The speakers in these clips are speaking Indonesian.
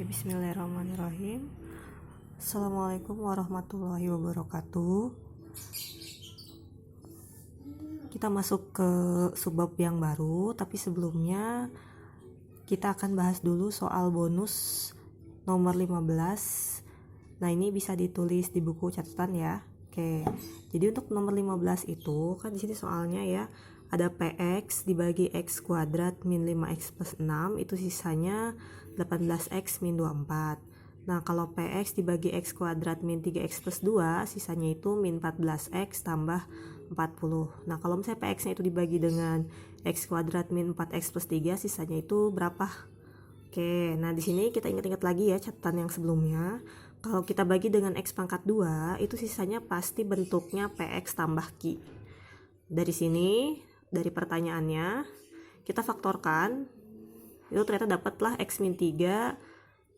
Oke, bismillahirrahmanirrahim. Assalamualaikum warahmatullahi wabarakatuh. Kita masuk ke subbab yang baru, tapi sebelumnya kita akan bahas dulu soal bonus nomor 15. Nah, ini bisa ditulis di buku catatan ya. Oke. Jadi untuk nomor 15 itu kan di sini soalnya ya ada px dibagi x kuadrat min 5x plus 6 itu sisanya 18x min 24. Nah, kalau px dibagi x kuadrat min 3x plus 2 sisanya itu min 14x tambah 40. Nah, kalau misalnya px nya itu dibagi dengan x kuadrat min 4x plus 3 sisanya itu berapa? Oke, nah di sini kita ingat-ingat lagi ya catatan yang sebelumnya. Kalau kita bagi dengan x pangkat 2 itu sisanya pasti bentuknya px tambah q. Dari sini, dari pertanyaannya kita faktorkan, itu ternyata dapatlah x min 3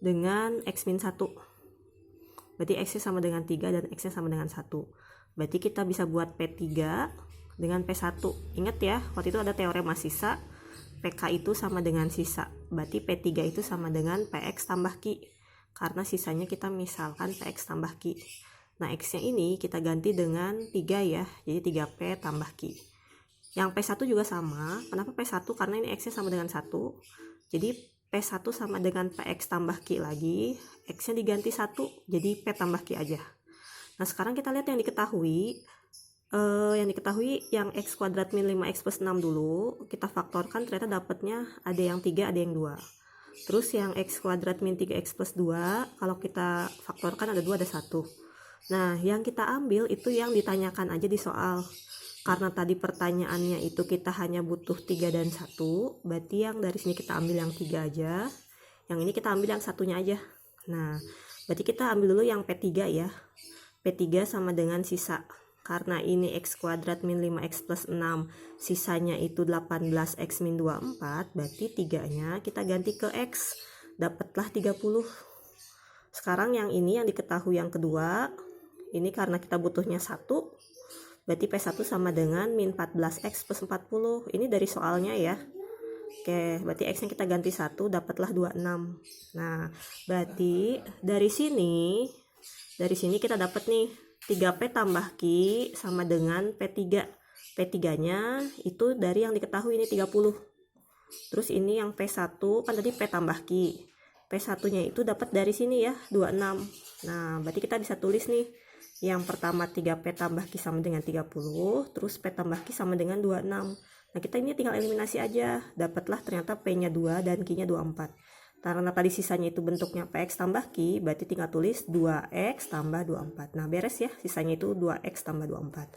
dengan x min 1. Berarti x nya sama dengan 3 dan x nya sama dengan 1. Berarti kita bisa buat P3 dengan P1. Ingat ya, waktu itu ada teorema sisa, PK itu sama dengan sisa. Berarti P3 itu sama dengan PX tambah Q. Karena sisanya kita misalkan PX tambah Q. Nah, X nya ini kita ganti dengan 3 ya. Jadi 3P tambah Q. Yang P1 juga sama. Kenapa P1? Karena ini X nya sama dengan 1. Jadi P1 sama dengan PX tambah Q lagi. X nya diganti 1. Jadi P tambah Q aja. Nah, sekarang kita lihat yang diketahui. Yang x kuadrat min 5x plus 6 dulu. Kita faktorkan ternyata dapatnya ada yang 3, ada yang 2. Terus yang x kuadrat min 3x plus 2. Kalau kita faktorkan ada 2, ada 1. Nah, yang kita ambil itu yang ditanyakan aja di soal. Karena tadi pertanyaannya itu kita hanya butuh 3 dan 1. Berarti yang dari sini kita ambil yang 3 aja. Yang ini kita ambil yang satunya aja. Nah, berarti kita ambil dulu yang P3 ya. P3 sama dengan sisa. Karena ini x kuadrat min 5x plus 6 sisanya itu 18x min 24, berarti 3-nya kita ganti ke x, dapatlah 30. Sekarang yang ini yang diketahui yang kedua, ini karena kita butuhnya 1, berarti P1 sama dengan min 14x plus 40. Ini dari soalnya ya. Oke, berarti x nya kita ganti 1, dapatlah 26. Nah, berarti dari sini kita dapat nih 3P tambah Q sama dengan P3. P3-nya itu dari yang diketahui ini 30. Terus ini yang P1 kan tadi P tambah Q. P1-nya itu dapat dari sini ya, 26. Nah, berarti kita bisa tulis nih. Yang pertama 3P tambah Q sama dengan 30. Terus P tambah Q sama dengan 26. Nah, kita ini tinggal eliminasi aja. Dapatlah ternyata P-nya 2 dan Q-nya 24. Karena tadi sisanya itu bentuknya PX tambah Q, berarti tinggal tulis 2X tambah 24. Nah, beres ya, sisanya itu 2X tambah 24.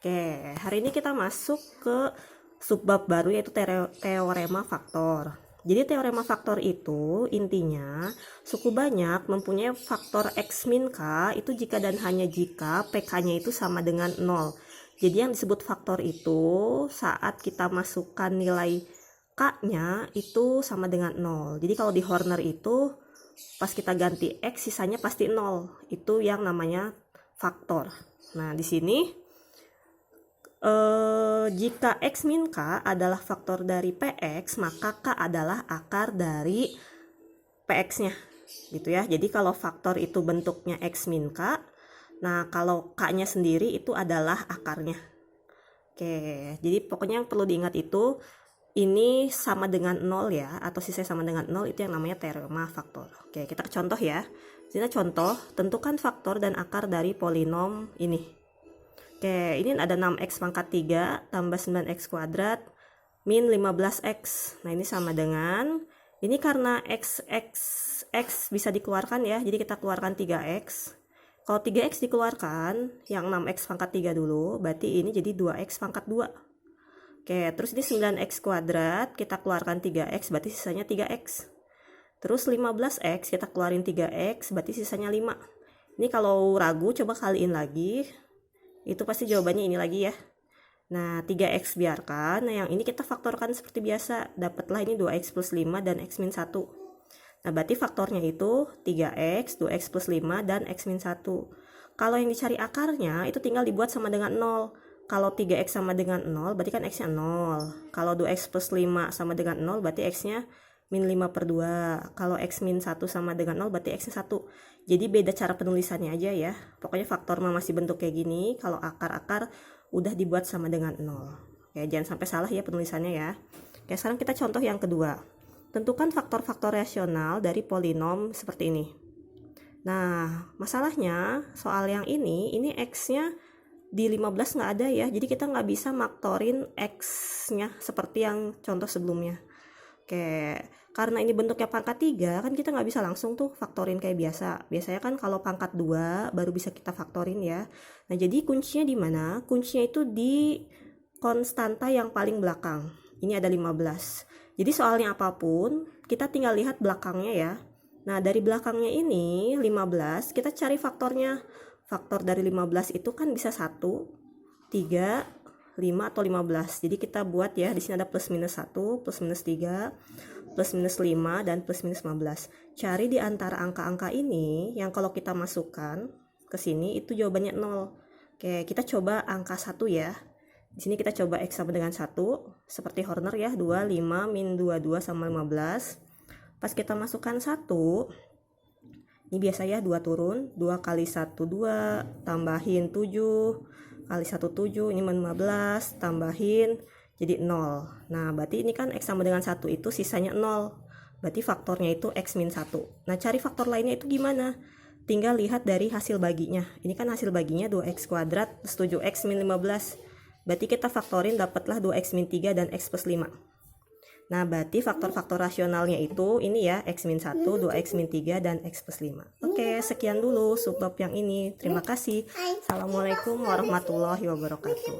Oke, hari ini kita masuk ke subbab baru yaitu teorema faktor. Jadi teorema faktor itu intinya suku banyak mempunyai faktor X min K itu jika dan hanya jika PK-nya itu sama dengan 0. Jadi yang disebut faktor itu saat kita masukkan nilai K-nya itu sama dengan 0. Jadi kalau di Horner itu pas kita ganti X sisanya pasti 0. Itu yang namanya faktor. Nah, di sini jika X min K adalah faktor dari PX, maka K adalah akar dari PX-nya. Gitu ya. Jadi kalau faktor itu bentuknya X min K, nah kalau K-nya sendiri itu adalah akarnya. Oke, jadi pokoknya yang perlu diingat itu ini sama dengan 0 ya, atau sisanya sama dengan 0 itu yang namanya teorema faktor. Oke, kita contoh ya. Kita contoh, tentukan faktor dan akar dari polinom ini. Oke, ini ada 6x pangkat 3 tambah 9x kuadrat min 15x. Nah, ini sama dengan, ini karena x bisa dikeluarkan ya, jadi kita keluarkan 3x. Kalau 3x dikeluarkan, yang 6x pangkat 3 dulu, berarti ini jadi 2x pangkat 2. Oke, terus ini 9x kuadrat, kita keluarkan 3x, berarti sisanya 3x. Terus 15x, kita keluarin 3x, berarti sisanya 5. Ini kalau ragu, coba kaliin lagi. Itu pasti jawabannya ini lagi ya. Nah, 3x biarkan. Nah, yang ini kita faktorkan seperti biasa. Dapatlah ini 2x plus 5 dan x min 1. Nah, berarti faktornya itu 3x, 2x plus 5, dan x min 1. Kalau yang dicari akarnya, itu tinggal dibuat sama dengan 0. Kalau 3x sama dengan 0, berarti kan x-nya 0. Kalau 2x plus 5 sama dengan 0, berarti x-nya min 5/2. Kalau X min 1 sama dengan 0 berarti X 1. Jadi beda cara penulisannya aja ya. Pokoknya faktor mah masih bentuk kayak gini. Kalau akar-akar udah dibuat sama dengan 0. Oke, jangan sampai salah ya penulisannya ya. Oke, sekarang kita contoh yang kedua. Tentukan faktor-faktor rasional dari polinom seperti ini. Nah, masalahnya soal yang ini X-nya di 15 nggak ada ya. Jadi kita nggak bisa maktorin X-nya seperti yang contoh sebelumnya. Oke, karena ini bentuknya pangkat 3, kan kita nggak bisa langsung tuh faktorin kayak biasa. Biasanya kan kalau pangkat 2 baru bisa kita faktorin ya. Nah, jadi kuncinya di mana? Kuncinya itu di konstanta yang paling belakang. Ini ada 15. Jadi soalnya apapun, kita tinggal lihat belakangnya ya. Nah, dari belakangnya ini 15, kita cari faktornya. Faktor dari 15 itu kan bisa 1, 3, 5 atau 15. Jadi kita buat ya, di sini ada plus minus 1, plus minus 3, plus minus 5 dan plus minus 15. Cari di antara angka-angka ini yang kalau kita masukkan ke sini itu jawabannya 0. Oke, kita coba angka 1 ya. Di sini kita coba X sama dengan 1 seperti Horner ya, 2, 5 min 22 sama 15. Pas kita masukkan 1, ini biasa ya 2 turun, 2 kali 1 2, tambahin 7 kali 1 7, ini 15, tambahin jadi 0. Nah, berarti ini kan X sama dengan 1 itu sisanya 0. Berarti faktornya itu X min 1. Nah, cari faktor lainnya itu gimana? Tinggal lihat dari hasil baginya. Ini kan hasil baginya 2X kuadrat plus 7X min 15. Berarti kita faktorin dapatlah 2X min 3 dan X plus 5. Nah, berarti faktor-faktor rasionalnya itu ini ya, X min 1, 2X min 3, dan X plus 5. Oke, sekian dulu subbab yang ini. Terima kasih. Assalamualaikum warahmatullahi wabarakatuh.